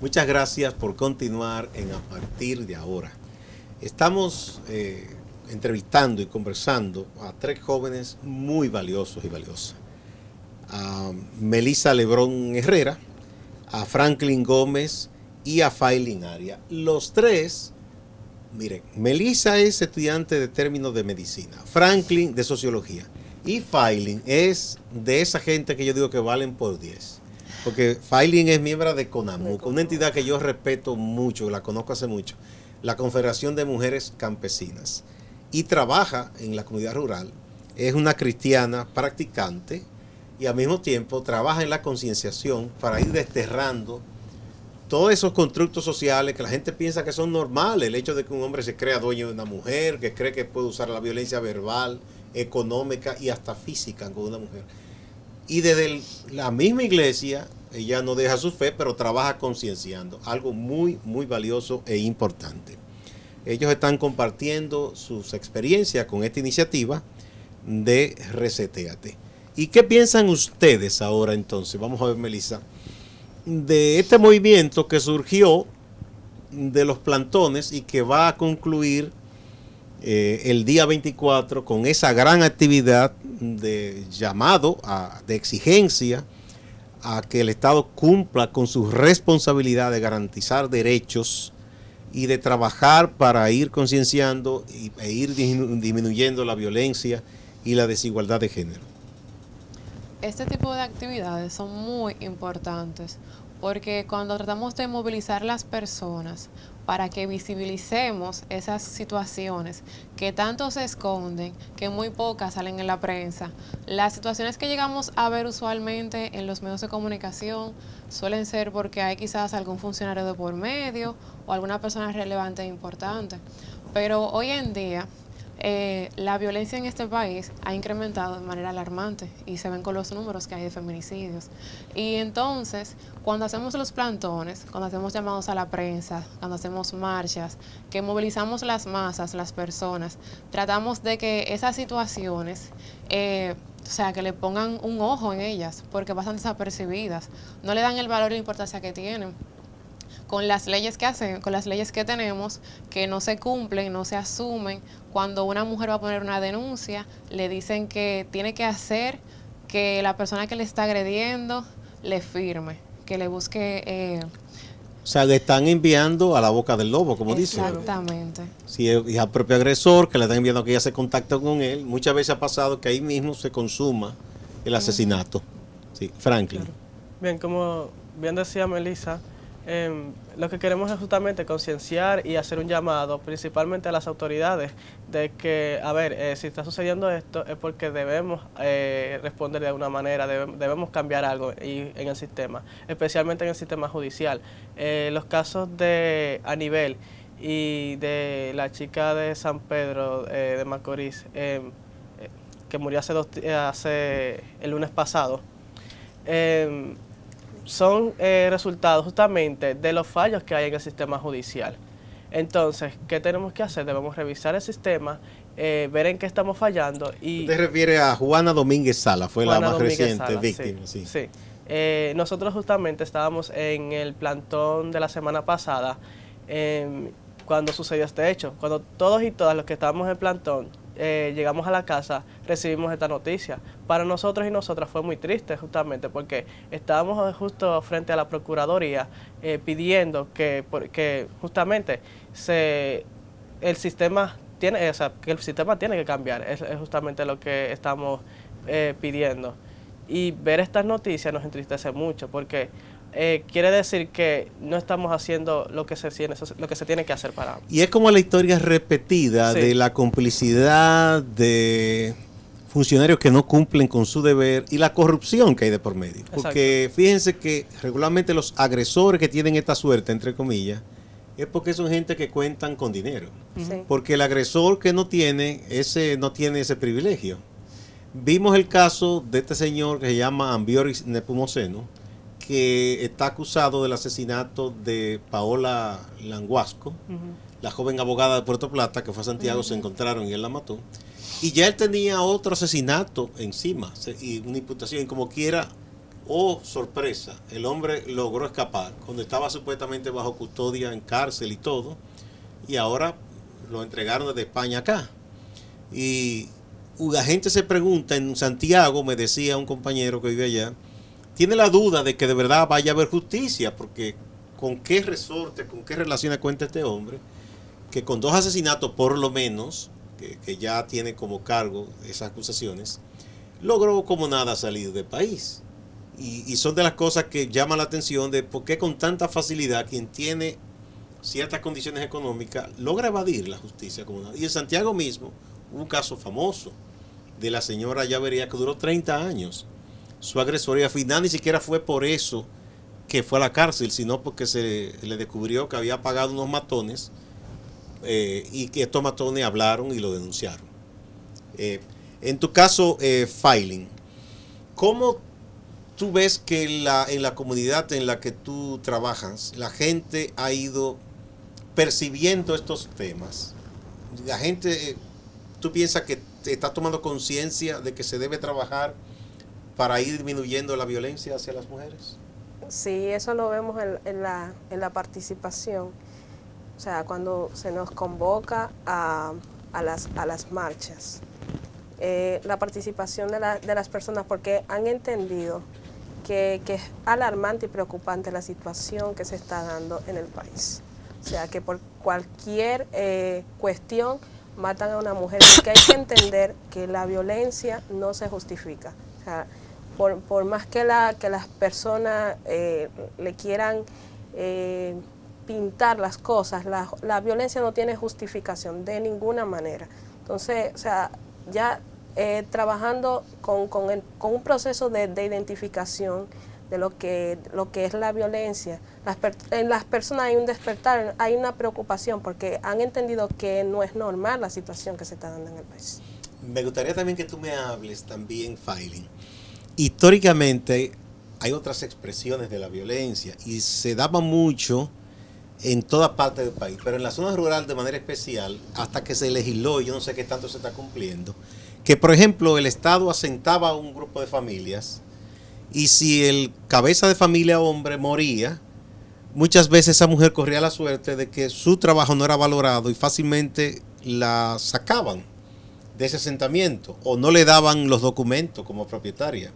Muchas gracias por continuar en A Partir de Ahora. Estamos entrevistando y conversando a tres jóvenes muy valiosos y valiosas. A Melissa Lebrón Herrera, a Franklin Gómez y a Faylin Aria. Los tres, miren, Melissa es estudiante de términos de medicina, Franklin de sociología y Faylin es de esa gente que yo digo que valen por 10. Porque Faylin es miembro de CONAMUC, una entidad que yo respeto mucho, la conozco hace mucho, la Confederación de Mujeres Campesinas, y trabaja en la comunidad rural. Es una cristiana practicante y al mismo tiempo trabaja en la concienciación para ir desterrando todos esos constructos sociales que la gente piensa que son normales. El hecho de que un hombre se crea dueño de una mujer, que cree que puede usar la violencia verbal, económica y hasta física con una mujer. Y desde la misma iglesia, ella no deja su fe, pero trabaja concienciando. Algo muy, muy valioso e importante. Ellos están compartiendo sus experiencias con esta iniciativa de Resetéate. ¿Y qué piensan ustedes ahora entonces? Vamos a ver, Melissa, de este movimiento que surgió de los plantones y que va a concluir el día 24 con esa gran actividad de llamado, de exigencia a que el Estado cumpla con su responsabilidad de garantizar derechos y de trabajar para ir concienciando e ir disminuyendo la violencia y la desigualdad de género. Este tipo de actividades son muy importantes porque cuando tratamos de movilizar las personas para que visibilicemos esas situaciones que tanto se esconden, que muy pocas salen en la prensa, las situaciones que llegamos a ver usualmente en los medios de comunicación suelen ser porque hay quizás algún funcionario de por medio o alguna persona relevante e importante. Pero hoy en día la violencia en este país ha incrementado de manera alarmante y se ven con los números que hay de feminicidios. Y entonces, cuando hacemos los plantones, cuando hacemos llamados a la prensa, cuando hacemos marchas, que movilizamos las masas, las personas, tratamos de que esas situaciones, o sea, que le pongan un ojo en ellas, porque pasan desapercibidas, no le dan el valor y la importancia que tienen. Con las leyes que hacen, con las leyes que tenemos, que no se cumplen, no se asumen. Cuando una mujer va a poner una denuncia, le dicen que tiene que hacer que la persona que le está agrediendo le firme, que le busque... O sea, le están enviando a la boca del lobo, como dicen. Exactamente. Si es al propio agresor, que le están enviando que ella se contacte con él. Muchas veces ha pasado que ahí mismo se consuma el asesinato. Sí, Franklin. Claro. Bien, como bien decía Melissa, lo que queremos es justamente concienciar y hacer un llamado principalmente a las autoridades de que, a ver, si está sucediendo esto es porque debemos responder de alguna manera, debemos cambiar algo en el sistema, especialmente en el sistema judicial. Los casos de Anibel y de la chica de San Pedro de Macorís, que murió hace el lunes pasado, son resultados justamente de los fallos que hay en el sistema judicial. Entonces, ¿qué tenemos que hacer? Debemos revisar el sistema, ver en qué estamos fallando. Y usted refiere a Juana Domínguez Sala, fue Juana la más Domínguez reciente Sala, víctima. Sí, sí. Nosotros justamente estábamos en el plantón de la semana pasada cuando sucedió este hecho. Cuando todos y todas los que estábamos en el plantón llegamos a la casa, recibimos esta noticia. Para nosotros y nosotras fue muy triste justamente porque estábamos justo frente a la Procuraduría pidiendo que justamente el sistema tiene, o sea, que el sistema tiene que cambiar. Es justamente lo que estamos pidiendo. Y ver estas noticias nos entristece mucho porque quiere decir que no estamos haciendo lo que se tiene que hacer para... Y es como la historia repetida de la complicidad de funcionarios que no cumplen con su deber y la corrupción que hay de por medio. Porque fíjense que regularmente los agresores que tienen esta suerte, entre comillas, es porque son gente que cuentan con dinero. Porque el agresor que no tiene ese privilegio. Vimos el caso de este señor que se llama Ambioris Nepomuceno, que está acusado del asesinato de Paola Languasco, la joven abogada de Puerto Plata, que fue a Santiago, se encontraron y él la mató. Y ya él tenía otro asesinato encima, y una imputación, y como quiera, oh sorpresa, el hombre logró escapar, cuando estaba supuestamente bajo custodia en cárcel y todo, y ahora lo entregaron desde España acá. Y la gente se pregunta, en Santiago, me decía un compañero que vive allá, tiene la duda de que de verdad vaya a haber justicia, porque con qué resorte, con qué relaciones cuenta este hombre, que con 2 asesinatos por lo menos, que ya tiene como cargo esas acusaciones, logró como nada salir del país. Y son de las cosas que llaman la atención de por qué con tanta facilidad quien tiene ciertas condiciones económicas logra evadir la justicia como nada. Y en Santiago mismo hubo un caso famoso de la señora Llavería que duró 30 años. Su agresor, y al final ni siquiera fue por eso que fue a la cárcel, sino porque se le descubrió que había pagado unos matones y que estos matones hablaron y lo denunciaron. En tu caso, Filing, ¿cómo tú ves que en la comunidad en la que tú trabajas, la gente ha ido percibiendo estos temas? La gente, ¿tú piensas que está tomando conciencia de que se debe trabajar para ir disminuyendo la violencia hacia las mujeres? Sí, eso lo vemos en la participación. O sea, cuando se nos convoca a las marchas, la participación de las personas, porque han entendido que es alarmante y preocupante la situación que se está dando en el país. O sea, que por cualquier cuestión matan a una mujer, y que hay que entender que la violencia no se justifica. O sea, por más que las personas le quieran pintar las cosas, la violencia no tiene justificación de ninguna manera. Entonces, o sea, ya trabajando con un proceso de identificación de lo que es la violencia, en las personas hay un despertar, hay una preocupación, porque han entendido que no es normal la situación que se está dando en el país. Me gustaría también que tú me hables también, Filing. Históricamente hay otras expresiones de la violencia y se daba mucho en toda parte del país, pero en la zona rural de manera especial, hasta que se legisló, y yo no sé qué tanto se está cumpliendo, que por ejemplo el Estado asentaba a un grupo de familias y si el cabeza de familia hombre moría, muchas veces esa mujer corría la suerte de que su trabajo no era valorado y fácilmente la sacaban de ese asentamiento o no le daban los documentos como propietaria.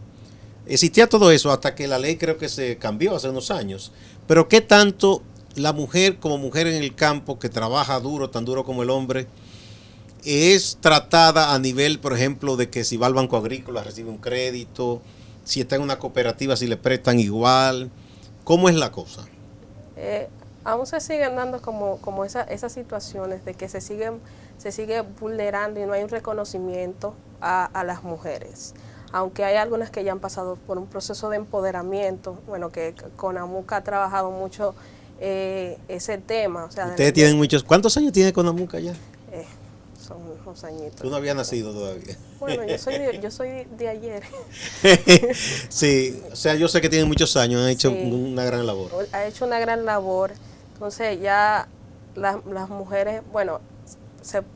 Existía todo eso hasta que la ley creo que se cambió hace unos años. Pero ¿qué tanto la mujer como mujer en el campo que trabaja duro, tan duro como el hombre, es tratada a nivel, por ejemplo, de que si va al Banco Agrícola recibe un crédito, si está en una cooperativa si le prestan igual? ¿Cómo es la cosa? Aún se siguen dando como esas situaciones de que se sigue vulnerando y no hay un reconocimiento a las mujeres. Aunque hay algunas que ya han pasado por un proceso de empoderamiento, bueno, que CONAMUCA ha trabajado mucho ese tema. O sea, ustedes tienen muchos. ¿Cuántos años tiene CONAMUCA ya? Son unos añitos. Tú no habías nacido todavía. Bueno, yo soy de ayer. Sí, o sea, yo sé que tienen muchos años, han hecho Sí, una gran labor. Ha hecho una gran labor. Entonces ya las mujeres, bueno,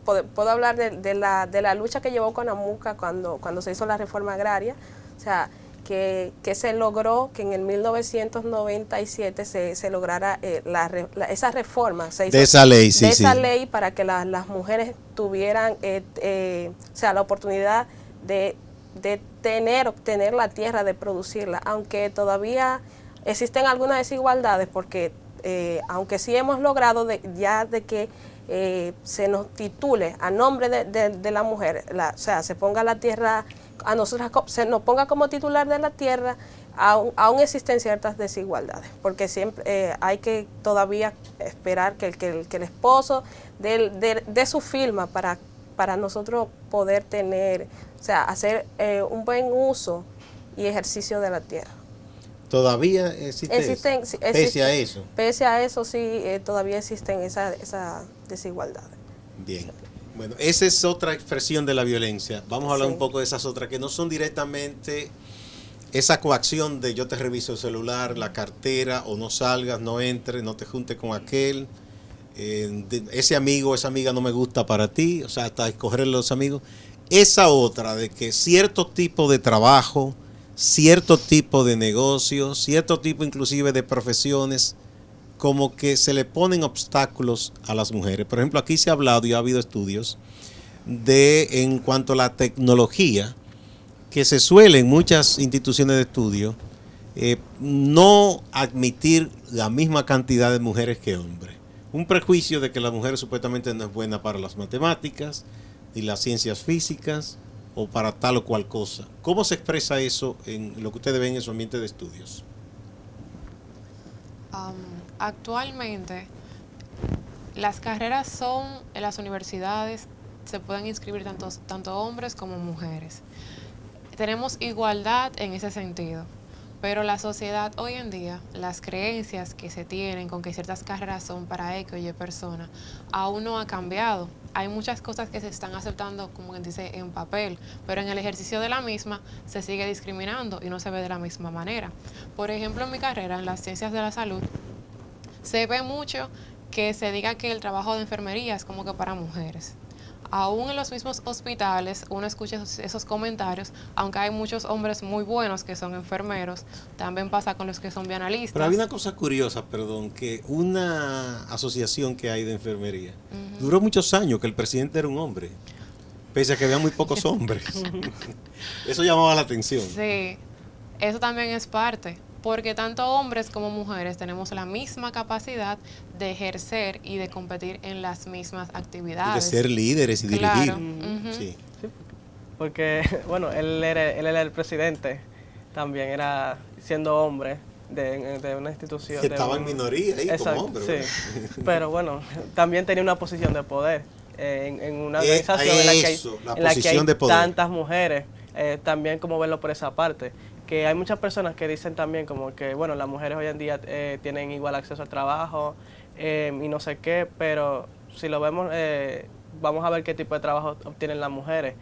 puedo hablar de la lucha que llevó CONAMUCA cuando se hizo la reforma agraria. O sea, que se logró que en el 1997 se lograra esa reforma. Se hizo de esa ley, sí. De esa ley para que las mujeres tuvieran o sea, la oportunidad de obtener la tierra, de producirla, aunque todavía existen algunas desigualdades, porque aunque sí hemos logrado ya de que se nos titule a nombre de la mujer, o sea, se ponga la tierra a nosotras, se nos ponga como titular de la tierra, aún existen ciertas desigualdades, porque siempre hay que todavía esperar que el esposo dé su firma para nosotros poder tener, o sea, hacer un buen uso y ejercicio de la tierra. ¿Todavía existen pese a eso? Pese a eso, sí, todavía existen esas desigualdades. Bien. Bueno, esa es otra expresión de la violencia. Vamos a hablar un poco de esas otras que no son directamente esa coacción de yo te reviso el celular, la cartera, o no salgas, no entres, no te juntes con aquel. ese amigo, esa amiga no me gusta para ti, o sea, hasta escoger los amigos. Esa otra de que cierto tipo de trabajo, cierto tipo de negocios, cierto tipo inclusive de profesiones, como que se le ponen obstáculos a las mujeres. Por ejemplo, aquí se ha hablado y ha habido estudios de en cuanto a la tecnología, que se suele en muchas instituciones de estudio no admitir la misma cantidad de mujeres que hombres. Un prejuicio de que la mujer supuestamente no es buena para las matemáticas y las ciencias físicas o para tal o cual cosa. ¿Cómo se expresa eso en lo que ustedes ven en su ambiente de estudios? Actualmente, las carreras son en las universidades, se pueden inscribir tanto hombres como mujeres. Tenemos igualdad en ese sentido. Pero la sociedad hoy en día, las creencias que se tienen con que ciertas carreras son para X o Y persona, aún no ha cambiado. Hay muchas cosas que se están aceptando, como quien dice, en papel, pero en el ejercicio de la misma se sigue discriminando y no se ve de la misma manera. Por ejemplo, en mi carrera, en las ciencias de la salud, se ve mucho que se diga que el trabajo de enfermería es como que para mujeres. Aún en los mismos hospitales uno escucha esos comentarios, aunque hay muchos hombres muy buenos que son enfermeros, también pasa con los que son bienalistas. Pero hay una cosa curiosa, perdón, que una asociación que hay de enfermería duró muchos años, que el presidente era un hombre, pese a que había muy pocos hombres. Eso llamaba la atención. Sí, eso también es parte, porque tanto hombres como mujeres tenemos la misma capacidad de ejercer y de competir en las mismas actividades. Y de ser líderes y Claro. dirigir. Sí. Sí, porque, bueno, él era el presidente, también era siendo hombre de una institución. Que estaba en minoría ahí. Exacto, como hombre. sí. Pero bueno, también tenía una posición de poder en una organización en la que hay tantas mujeres, también como verlo por esa parte. Que hay muchas personas que dicen también como que, bueno, las mujeres hoy en día tienen igual acceso al trabajo y no sé qué, pero si lo vemos, vamos a ver qué tipo de trabajo obtienen las mujeres.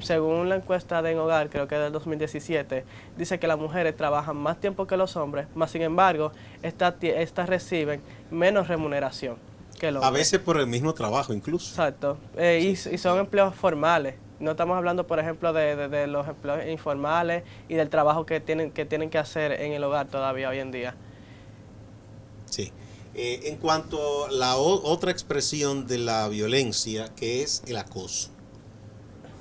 Según la encuesta de En Hogar, creo que del 2017, dice que las mujeres trabajan más tiempo que los hombres, más sin embargo, estas reciben menos remuneración que los hombres. A veces por el mismo trabajo incluso. Exacto, y son empleos formales. No estamos hablando, por ejemplo, de los empleos informales y del trabajo que tienen que hacer en el hogar todavía hoy en día. Sí. En cuanto a la otra expresión de la violencia, que es el acoso.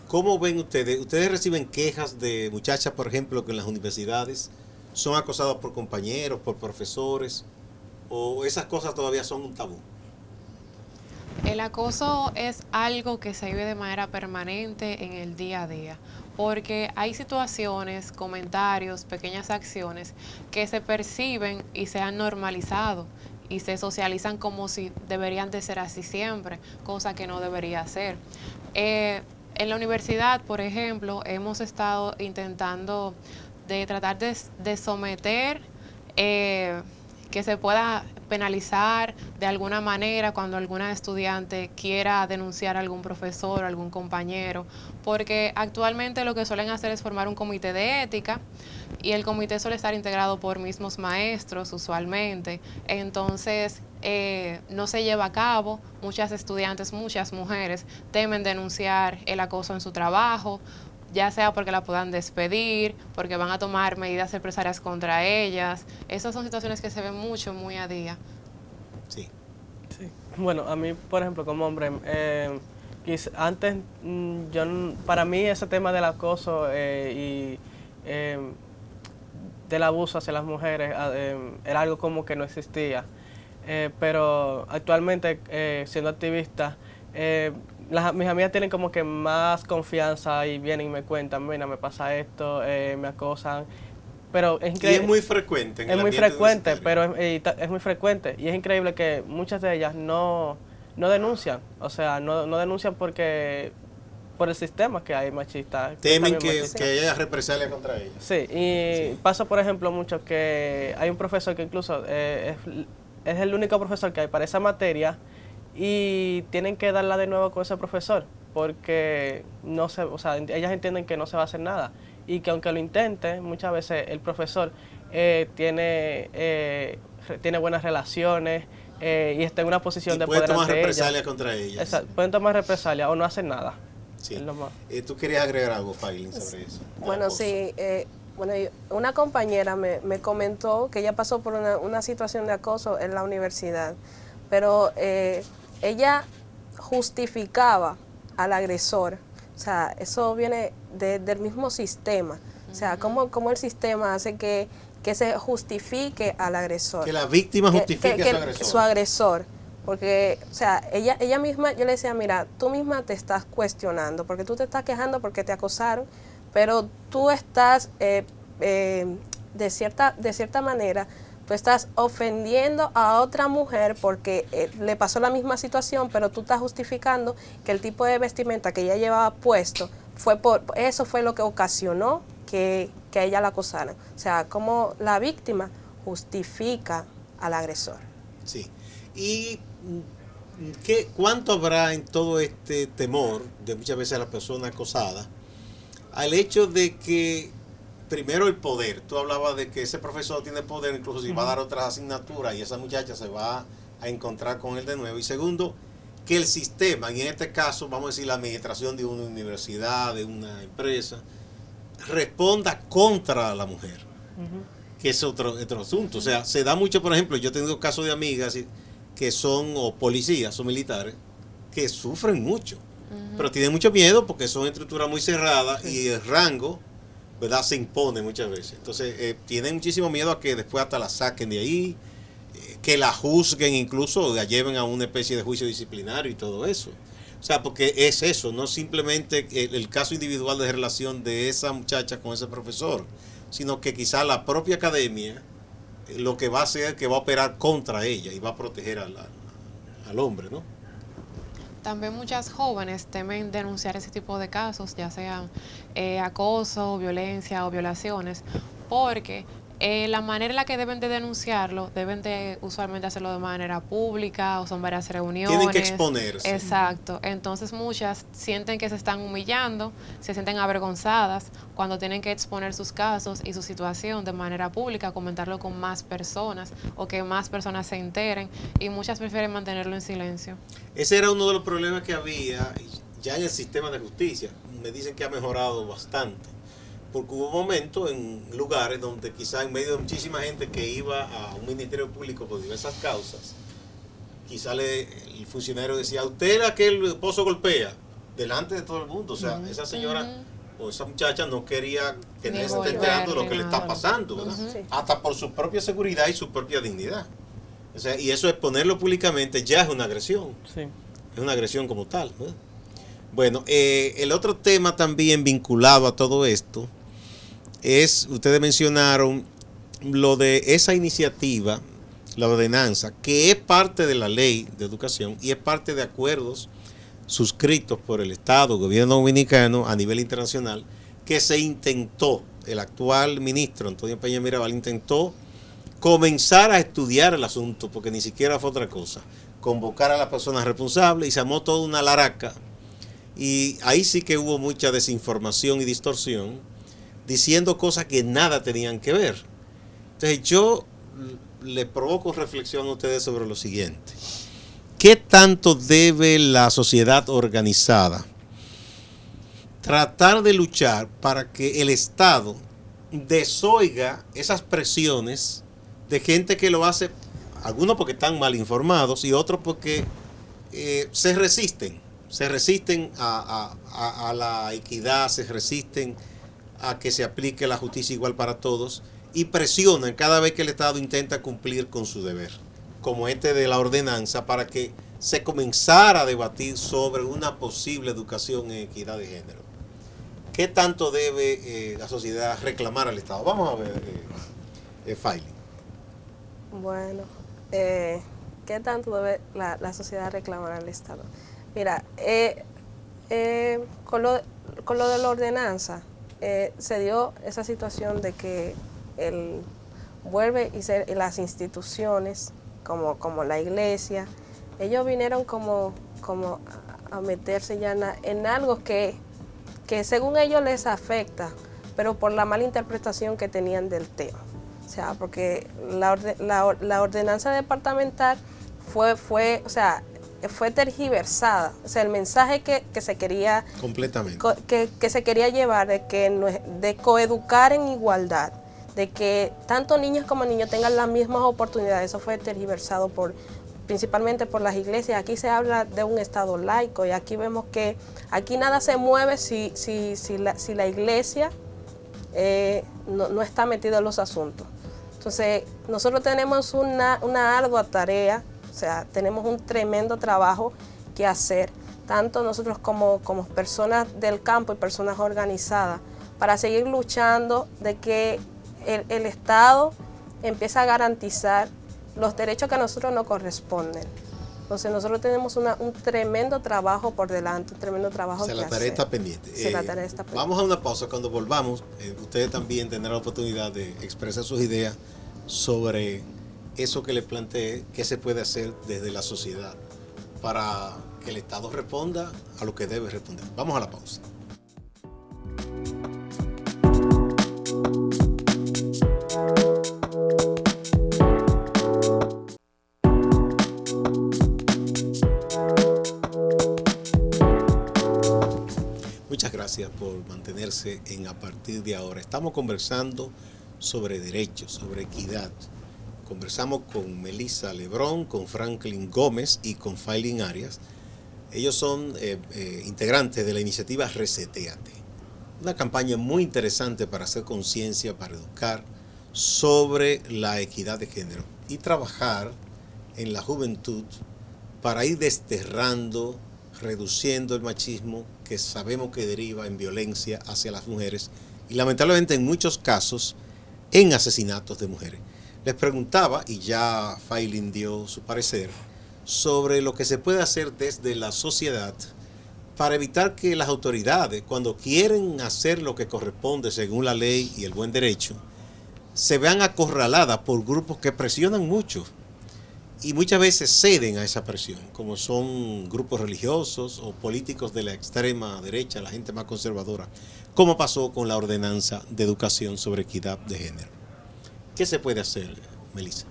¿Cómo ven ustedes? ¿Ustedes reciben quejas de muchachas, por ejemplo, que en las universidades son acosadas por compañeros, por profesores? ¿O esas cosas todavía son un tabú? El acoso es algo que se vive de manera permanente en el día a día, porque hay situaciones, comentarios, pequeñas acciones que se perciben y se han normalizado y se socializan como si deberían de ser así siempre, cosa que no debería ser. En la universidad, por ejemplo, hemos estado intentando de tratar de someter que se pueda penalizar de alguna manera cuando alguna estudiante quiera denunciar a algún profesor o algún compañero, porque actualmente lo que suelen hacer es formar un comité de ética y el comité suele estar integrado por mismos maestros usualmente, entonces no se lleva a cabo, muchas estudiantes, muchas mujeres temen denunciar el acoso en su trabajo, ya sea porque la puedan despedir, porque van a tomar medidas represalias contra ellas. Esas son situaciones que se ven mucho, muy a día. Sí. Sí. Bueno, a mí, por ejemplo, como hombre, antes, para mí ese tema del acoso y del abuso hacia las mujeres era algo como que no existía. Pero actualmente, siendo activista, mis amigas tienen como que más confianza y vienen y me cuentan, mira, me pasa esto, me acosan, pero es increíble. Y es muy frecuente en es el muy ambiente frecuente, universitario. pero es muy frecuente y es increíble que muchas de ellas no denuncian, o sea, no denuncian porque por el sistema que hay machista. Temen que haya represalia contra ellos. Sí, y sí. Pasa, por ejemplo, mucho que hay un profesor que incluso es el único profesor que hay para esa materia y tienen que darla de nuevo con ese profesor porque no se, o sea, ellas entienden que no se va a hacer nada y que aunque lo intente, muchas veces el profesor tiene buenas relaciones, y está en una posición y de pueden poder tomar ante represalias ella. contra ella. Exacto, pueden tomar represalias o no hacen nada. Sí. Es lo más. ¿Tú querías agregar algo, Failin, sobre eso? Bueno, sí. Bueno, una compañera me comentó que ella pasó por una situación de acoso en la universidad, pero ella justificaba al agresor. O sea, eso viene del mismo sistema. O sea, cómo el sistema hace que se justifique al agresor. Que la víctima justifique a su agresor. Su agresor. Porque, o sea, ella misma, yo le decía, mira, tú misma te estás cuestionando, porque tú te estás quejando porque te acosaron, pero tú estás, de cierta manera, tú estás ofendiendo a otra mujer porque le pasó la misma situación, pero tú estás justificando que el tipo de vestimenta que ella llevaba puesto, eso fue lo que ocasionó que a ella la acosaran. O sea, como la víctima justifica al agresor. Sí. ¿Y cuánto habrá en todo este temor de muchas veces a la persona acosada al hecho de que, primero, el poder? Tú hablabas de que ese profesor tiene poder, incluso si va a dar otras asignaturas y esa muchacha se va a encontrar con él de nuevo. Y segundo, que el sistema, y en este caso vamos a decir la administración de una universidad, de una empresa, responda contra la mujer, que es otro asunto. O sea, se da mucho, por ejemplo, yo he tenido casos de amigas que son o policías o militares que sufren mucho, pero tienen mucho miedo porque son estructuras muy cerradas y el rango, ¿verdad?, se impone muchas veces. Entonces tienen muchísimo miedo a que después hasta la saquen de ahí, que la juzguen, incluso la lleven a una especie de juicio disciplinario y todo eso. O sea, porque es eso, no simplemente el caso individual de relación de esa muchacha con ese profesor, sino que quizá la propia academia lo que va a hacer es que va a operar contra ella y va a proteger al hombre, ¿no? También muchas jóvenes temen denunciar ese tipo de casos, ya sean acoso, violencia o violaciones, porque la manera en la que deben de denunciarlo, deben de usualmente hacerlo de manera pública o son varias reuniones. Tienen que exponerse. Exacto. Entonces muchas sienten que se están humillando, se sienten avergonzadas cuando tienen que exponer sus casos y su situación de manera pública, comentarlo con más personas o que más personas se enteren, y muchas prefieren mantenerlo en silencio. Ese era uno de los problemas que había ya en el sistema de justicia. Me dicen que ha mejorado bastante, porque hubo momentos en lugares donde quizá en medio de muchísima gente que iba a un ministerio público por diversas causas, quizá el funcionario decía, usted era aquel esposo golpea, delante de todo el mundo. O sea, esa señora o esa muchacha no quería que nadie se esté enterando de lo que le está pasando, ¿verdad? Hasta por su propia seguridad y su propia dignidad. O sea, y eso, exponerlo públicamente ya es una agresión. Sí. Es una agresión como tal, ¿verdad? Bueno, el otro tema también vinculado a todo esto es, ustedes mencionaron lo de esa iniciativa, la ordenanza, que es parte de la ley de educación y es parte de acuerdos suscritos por el Estado, gobierno dominicano a nivel internacional, que se intentó, el actual ministro Antonio Peña Mirabal intentó comenzar a estudiar el asunto, porque ni siquiera fue otra cosa, convocar a las personas responsables, y se armó toda una laraca, y ahí sí que hubo mucha desinformación y distorsión, diciendo cosas que nada tenían que ver. Entonces yo les provoco reflexión a ustedes sobre lo siguiente. ¿Qué tanto debe la sociedad organizada tratar de luchar para que el Estado desoiga esas presiones de gente que lo hace, algunos porque están mal informados y otros porque se resisten a la equidad, se resisten a que se aplique la justicia igual para todos y presionan cada vez que el Estado intenta cumplir con su deber, como este de la ordenanza, para que se comenzara a debatir sobre una posible educación en equidad de género? ¿Qué tanto debe la sociedad reclamar al Estado? Vamos a ver, Failin. Bueno, ¿qué tanto debe la sociedad reclamar al Estado? Mira, con lo de la ordenanza, se dio esa situación de que vuelve y las instituciones, como la iglesia, ellos vinieron como a meterse ya en algo que según ellos les afecta, pero por la mala interpretación que tenían del tema. O sea, porque la ordenanza departamental o sea, fue tergiversada. O sea, el mensaje que se quería completamente que se quería llevar de coeducar en igualdad, de que tanto niñas como niños tengan las mismas oportunidades, eso fue tergiversado principalmente por las iglesias. Aquí se habla de un estado laico y aquí vemos que aquí nada se mueve si la iglesia no está metida en los asuntos. Entonces, nosotros tenemos una ardua tarea, o sea, tenemos un tremendo trabajo que hacer, tanto nosotros como personas del campo y personas organizadas, para seguir luchando de que el Estado empiece a garantizar los derechos que a nosotros nos corresponden. Entonces nosotros tenemos un tremendo trabajo por delante, un tremendo trabajo que hacer. La tarea está pendiente. Vamos a una pausa. Cuando volvamos, ustedes también tendrán la oportunidad de expresar sus ideas sobre eso que les planteé, qué se puede hacer desde la sociedad para que el Estado responda a lo que debe responder. Vamos a la pausa. Muchas gracias por mantenerse en A Partir de Ahora. Estamos conversando sobre derechos, sobre equidad. Conversamos con Melissa Lebrón, con Franklin Gómez y con Faylin Arias. Ellos son integrantes de la iniciativa Resetéate, una campaña muy interesante para hacer conciencia, para educar sobre la equidad de género y trabajar en la juventud para ir desterrando, reduciendo el machismo que sabemos que deriva en violencia hacia las mujeres y lamentablemente en muchos casos en asesinatos de mujeres. Les preguntaba, y ya Faylin dio su parecer, sobre lo que se puede hacer desde la sociedad para evitar que las autoridades, cuando quieren hacer lo que corresponde según la ley y el buen derecho, se vean acorraladas por grupos que presionan mucho y muchas veces ceden a esa presión, como son grupos religiosos o políticos de la extrema derecha, la gente más conservadora, como pasó con la ordenanza de educación sobre equidad de género. ¿Qué se puede hacer, Melissa?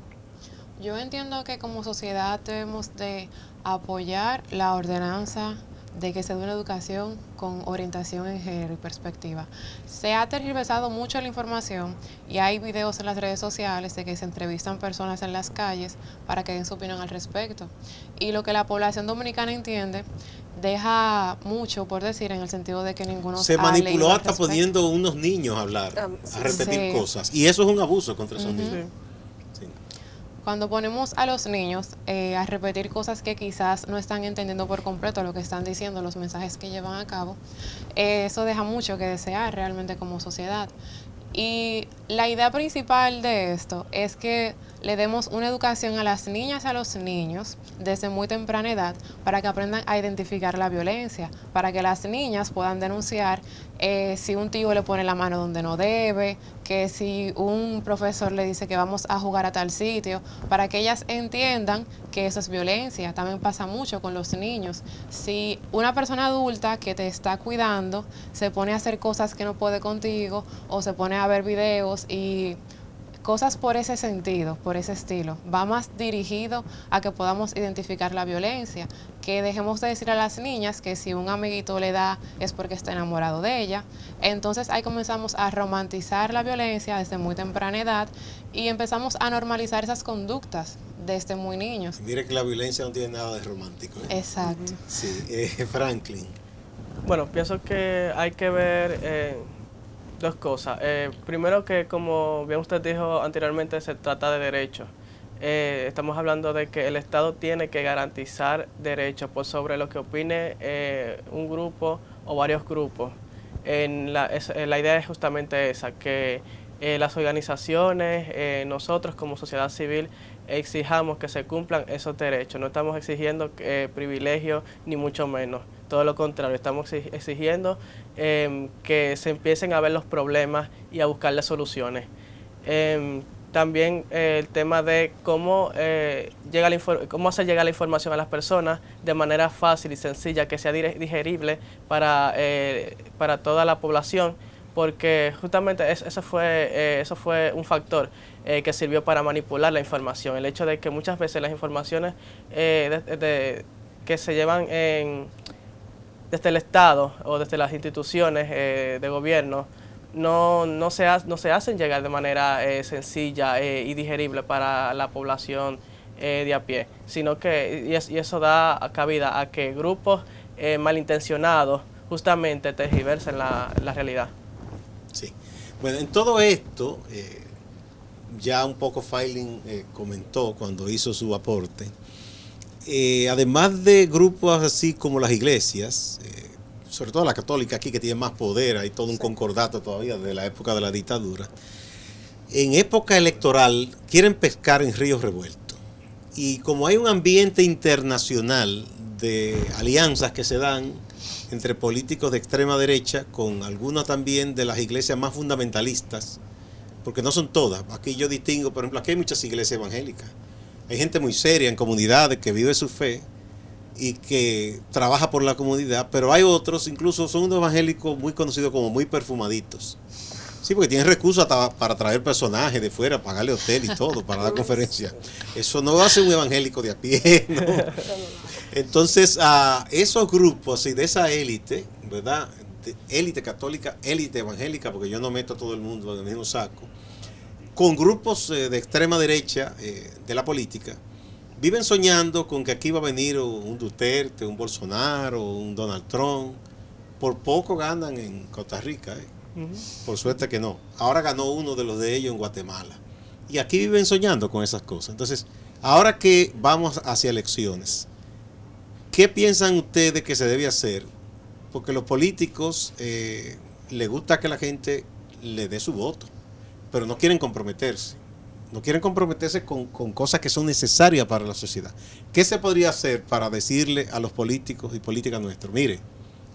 Yo entiendo que como sociedad debemos de apoyar la ordenanza de que se dé una educación con orientación en género y perspectiva. Se ha tergiversado mucho la información y hay videos en las redes sociales de que se entrevistan personas en las calles para que den su opinión al respecto. Y lo que la población dominicana entiende deja mucho por decir, en el sentido de que ninguno se manipuló hasta poniendo unos niños a hablar, a repetir cosas. Y eso es un abuso contra esos niños. Sí. Cuando ponemos a los niños a repetir cosas que quizás no están entendiendo por completo lo que están diciendo, los mensajes que llevan a cabo, eso deja mucho que desear realmente como sociedad. Y la idea principal de esto es que le demos una educación a las niñas y a los niños desde muy temprana edad para que aprendan a identificar la violencia, para que las niñas puedan denunciar si un tío le pone la mano donde no debe, que si un profesor le dice que vamos a jugar a tal sitio, para que ellas entiendan que eso es violencia. También pasa mucho con los niños. Si una persona adulta que te está cuidando se pone a hacer cosas que no puede contigo o se pone a ver videos y cosas por ese sentido, por ese estilo, va más dirigido a que podamos identificar la violencia, que dejemos de decir a las niñas que si un amiguito le da es porque está enamorado de ella. Entonces ahí comenzamos a romantizar la violencia desde muy temprana edad y empezamos a normalizar esas conductas desde muy niños. Mire que la violencia no tiene nada de romántico, ¿eh? Exacto. Sí, Franklin. Bueno, pienso que hay que ver dos cosas. Primero, que como bien usted dijo anteriormente, se trata de derechos. Estamos hablando de que el Estado tiene que garantizar derechos por sobre lo que opine un grupo o varios grupos. La idea es justamente esa, que las organizaciones, nosotros como sociedad civil, exijamos que se cumplan esos derechos. No estamos exigiendo privilegios ni mucho menos. Todo lo contrario, estamos exigiendo que se empiecen a ver los problemas y a buscarle soluciones. También el tema de cómo hacer llegar la información a las personas de manera fácil y sencilla, que sea digerible para toda la población, porque justamente eso fue un factor que sirvió para manipular la información. El hecho de que muchas veces las informaciones que se llevan desde el Estado o desde las instituciones de gobierno no se hacen llegar de manera sencilla y digerible para la población de a pie, sino que y eso da cabida a que grupos malintencionados justamente tergiversen la realidad. Sí. Bueno, en todo esto, ya un poco Feiling comentó cuando hizo su aporte, además de grupos así como las iglesias, sobre todo la católica aquí que tiene más poder, hay todo un concordato todavía de la época de la dictadura, en época electoral quieren pescar en ríos revueltos. Y como hay un ambiente internacional de alianzas que se dan entre políticos de extrema derecha con algunos también de las iglesias más fundamentalistas, porque no son todas, aquí yo distingo, por ejemplo, aquí hay muchas iglesias evangélicas, hay gente muy seria en comunidades que vive su fe y que trabaja por la comunidad, pero hay otros, incluso son unos evangélicos muy conocidos como muy perfumaditos. Sí, porque tienen recursos hasta para traer personajes de fuera, pagarle hotel y todo, para dar conferencias. Eso no hace un evangélico de a pie, ¿no? Entonces, a esos grupos y de esa élite, ¿verdad? Élite católica, élite evangélica, porque yo no meto a todo el mundo en el mismo saco, con grupos de extrema derecha de la política, viven soñando con que aquí va a venir un Duterte, un Bolsonaro, un Donald Trump. Por poco ganan en Costa Rica, Por suerte que no. Ahora ganó uno de los de ellos en Guatemala. Y aquí viven soñando con esas cosas. Entonces, ahora que vamos hacia elecciones, ¿qué piensan ustedes que se debe hacer? Porque los políticos les gusta que la gente le dé su voto, pero no quieren comprometerse. No quieren comprometerse con cosas que son necesarias para la sociedad. ¿Qué se podría hacer para decirle a los políticos y políticas nuestros? Mire,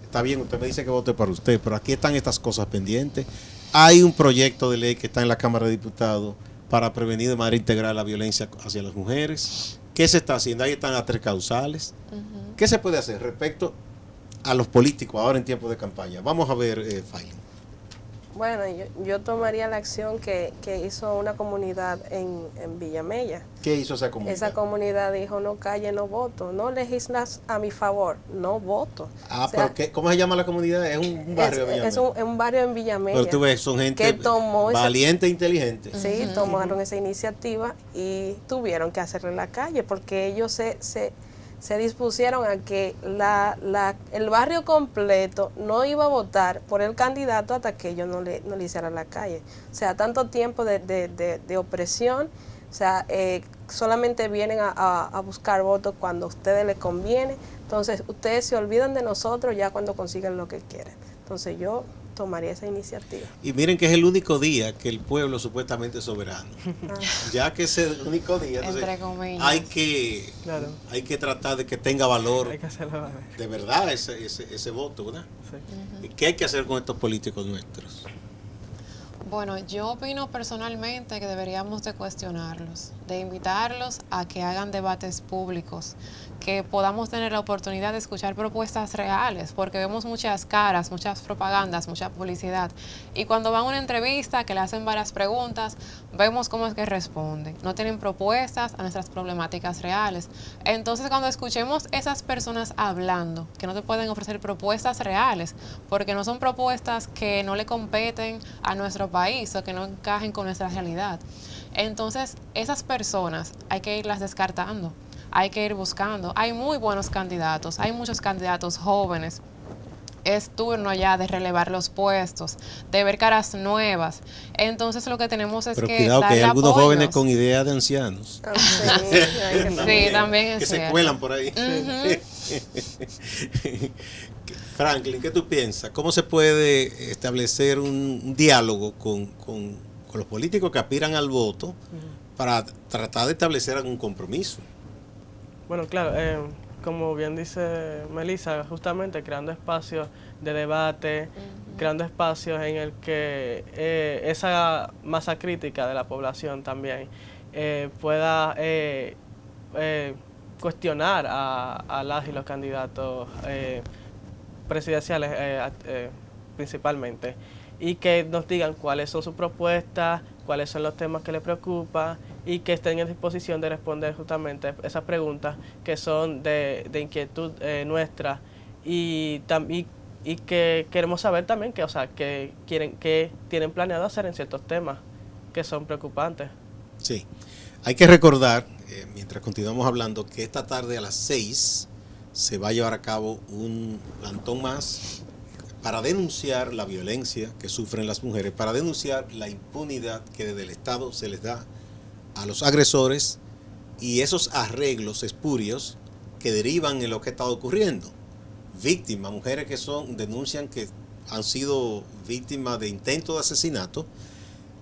está bien, usted me dice que vote para usted, pero aquí están estas cosas pendientes. Hay un proyecto de ley que está en la Cámara de Diputados para prevenir de manera integral la violencia hacia las mujeres. ¿Qué se está haciendo? Ahí están las 3 causales. ¿Qué se puede hacer respecto a los políticos ahora en tiempo de campaña? Vamos a ver, Feiling. Bueno, yo tomaría la acción que hizo una comunidad en Villamella. ¿Qué hizo esa comunidad? Esa comunidad dijo, no calle, no voto, no legislas a mi favor, no voto. Ah, o sea, pero ¿cómo se llama la comunidad? Es un barrio de Villamella. Es un barrio en Villamella. Pero tú ves, son gente que tomó valiente e inteligente. Sí, tomaron esa iniciativa y tuvieron que hacerle la calle porque ellos se dispusieron a que el barrio completo no iba a votar por el candidato hasta que ellos no le hicieran la calle. O sea, tanto tiempo de opresión, o sea, solamente vienen a buscar votos cuando a ustedes les conviene. Entonces, ustedes se olvidan de nosotros ya cuando consiguen lo que quieren. Entonces, yo tomaría esa iniciativa. Y miren que es el único día que el pueblo supuestamente es soberano. Ya que es el único día, entonces hay que tratar de que tenga valor, hay que hacerlo, de verdad ese voto, ¿verdad? Sí. ¿Y qué hay que hacer con estos políticos nuestros? Bueno, yo opino personalmente que deberíamos de cuestionarlos, de invitarlos a que hagan debates públicos, que podamos tener la oportunidad de escuchar propuestas reales, porque vemos muchas caras, muchas propagandas, mucha publicidad, y cuando van a una entrevista que le hacen varias preguntas, vemos cómo es que responden, no tienen propuestas a nuestras problemáticas reales. Entonces, cuando escuchemos esas personas hablando, que no te pueden ofrecer propuestas reales, porque no son propuestas que no le competen a nuestro país o que no encajen con nuestra realidad. Entonces, esas personas hay que irlas descartando, hay que ir buscando. Hay muy buenos candidatos, hay muchos candidatos jóvenes. Es turno ya de relevar los puestos, de ver caras nuevas. Entonces lo que tenemos es que cuidado, que hay algunos apoyos. Jóvenes con ideas de ancianos. Sí, también es que cierto. Se cuelan por ahí. Franklin, ¿qué tú piensas? ¿Cómo se puede establecer un diálogo con los políticos que aspiran al voto para tratar de establecer algún compromiso? Bueno, claro, como bien dice Melissa, justamente creando espacios de debate, creando espacios en el que esa masa crítica de la población también pueda cuestionar a las y los candidatos presidenciales principalmente. y que nos digan cuáles son sus propuestas, cuáles son los temas que les preocupan y que estén en disposición de responder justamente esas preguntas que son de inquietud nuestra y que queremos saber también que, o sea, que tienen planeado hacer en ciertos temas que son preocupantes. Sí, hay que recordar, mientras continuamos hablando, que esta tarde a las 6 se va a llevar a cabo un plantón más para denunciar la violencia que sufren las mujeres, para denunciar la impunidad que desde el Estado se les da a los agresores y esos arreglos espurios que derivan en lo que está ocurriendo. Víctimas, mujeres que denuncian que han sido víctimas de intento de asesinato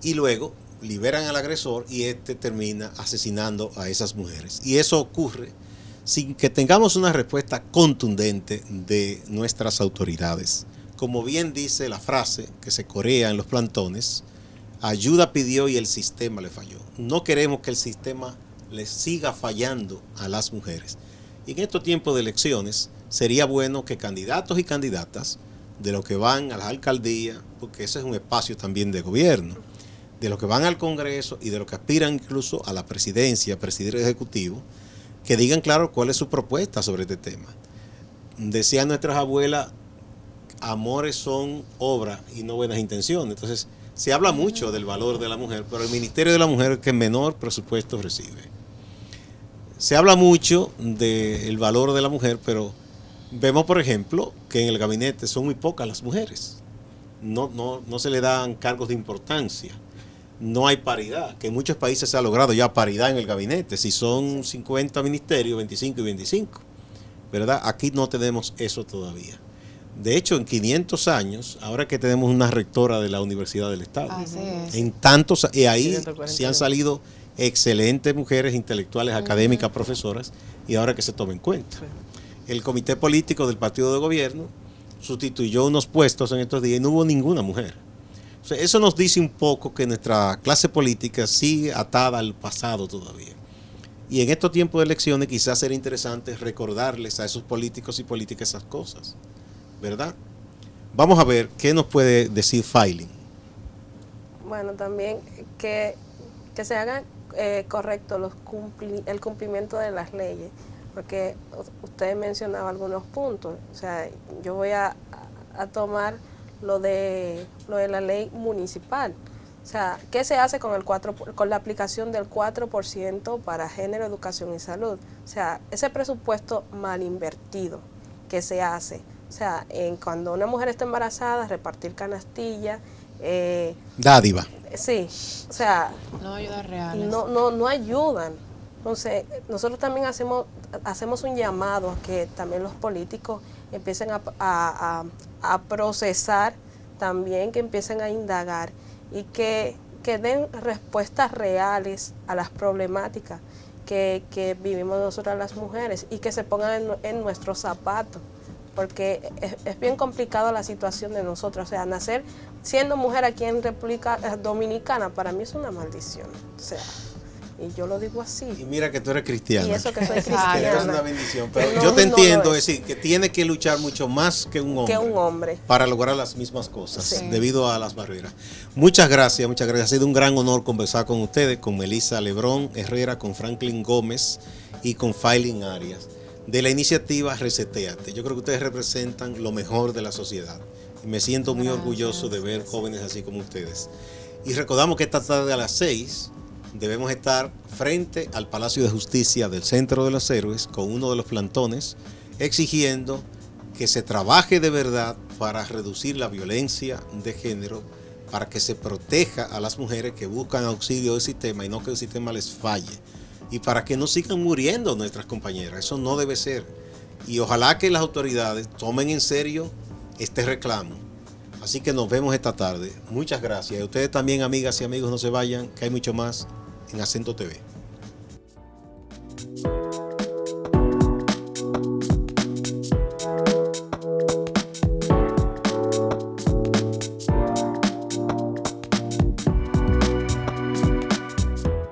y luego liberan al agresor y este termina asesinando a esas mujeres. Y eso ocurre sin que tengamos una respuesta contundente de nuestras autoridades. Como bien dice la frase que se corea en los plantones, ayuda pidió y el sistema le falló. No queremos que el sistema le siga fallando a las mujeres. Y en estos tiempos de elecciones sería bueno que candidatos y candidatas de los que van a las alcaldías, porque ese es un espacio también de gobierno, de los que van al Congreso y de los que aspiran incluso a la presidencia, a presidir el Ejecutivo, que digan claro cuál es su propuesta sobre este tema. Decían nuestras abuelas, amores son obra y no buenas intenciones. Entonces, se habla mucho del valor de la mujer, pero el Ministerio de la Mujer es el que menor presupuesto recibe. Se habla mucho del valor de la mujer, pero vemos, por ejemplo, que en el gabinete son muy pocas las mujeres. No se le dan cargos de importancia. No hay paridad, que en muchos países se ha logrado ya paridad en el gabinete. Si son 50 ministerios, 25 y 25, ¿verdad? Aquí no tenemos eso todavía. De hecho, en 500 años, ahora que tenemos una rectora de la Universidad del Estado, en tantos, y ahí sí han salido excelentes mujeres intelectuales, académicas, profesoras, y ahora que se tome en cuenta. El comité político del partido de gobierno sustituyó unos puestos en estos días y no hubo ninguna mujer. O sea, eso nos dice un poco que nuestra clase política sigue atada al pasado todavía. Y en estos tiempos de elecciones quizás sería interesante recordarles a esos políticos y políticas esas cosas, ¿verdad? Vamos a ver qué nos puede decir Filing. Bueno, también que se hagan correcto el cumplimiento de las leyes, porque usted mencionaba algunos puntos. O sea, yo voy a tomar lo de la ley municipal. O sea, ¿qué se hace con la aplicación del 4% para género, educación y salud? O sea, ese presupuesto mal invertido que se hace. O sea, cuando una mujer está embarazada, repartir canastillas. Dádiva. Sí, o sea, no ayudan reales. No ayudan. Entonces, nosotros también hacemos un llamado a que también los políticos empiecen a procesar, también que empiecen a indagar y que den respuestas reales a las problemáticas que vivimos nosotras las mujeres y que se pongan en nuestros zapatos, porque es bien complicado la situación de nosotros. O sea, nacer siendo mujer aquí en República Dominicana para mí es una maldición. O sea, y yo lo digo así. Y mira que tú eres cristiana. Y eso que soy cristiana. Es una bendición. Pero yo te entiendo, es decir, que tiene que luchar mucho más que un hombre. Para lograr las mismas cosas, sí, debido a las barreras. Muchas gracias, muchas gracias. Ha sido un gran honor conversar con ustedes, con Melissa Lebrón Herrera, con Franklin Gómez y con Filing Arias, de la iniciativa Resetéate. Yo creo que ustedes representan lo mejor de la sociedad. Y me siento muy orgulloso de ver jóvenes así como ustedes. Y recordamos que esta tarde a las 6 debemos estar frente al Palacio de Justicia del Centro de los Héroes con uno de los plantones, exigiendo que se trabaje de verdad para reducir la violencia de género, para que se proteja a las mujeres que buscan auxilio del sistema y no que el sistema les falle, y para que no sigan muriendo nuestras compañeras. Eso no debe ser. Y ojalá que las autoridades tomen en serio este reclamo. Así que nos vemos esta tarde. Muchas gracias. Y ustedes también, amigas y amigos, no se vayan, que hay mucho más en Acento TV.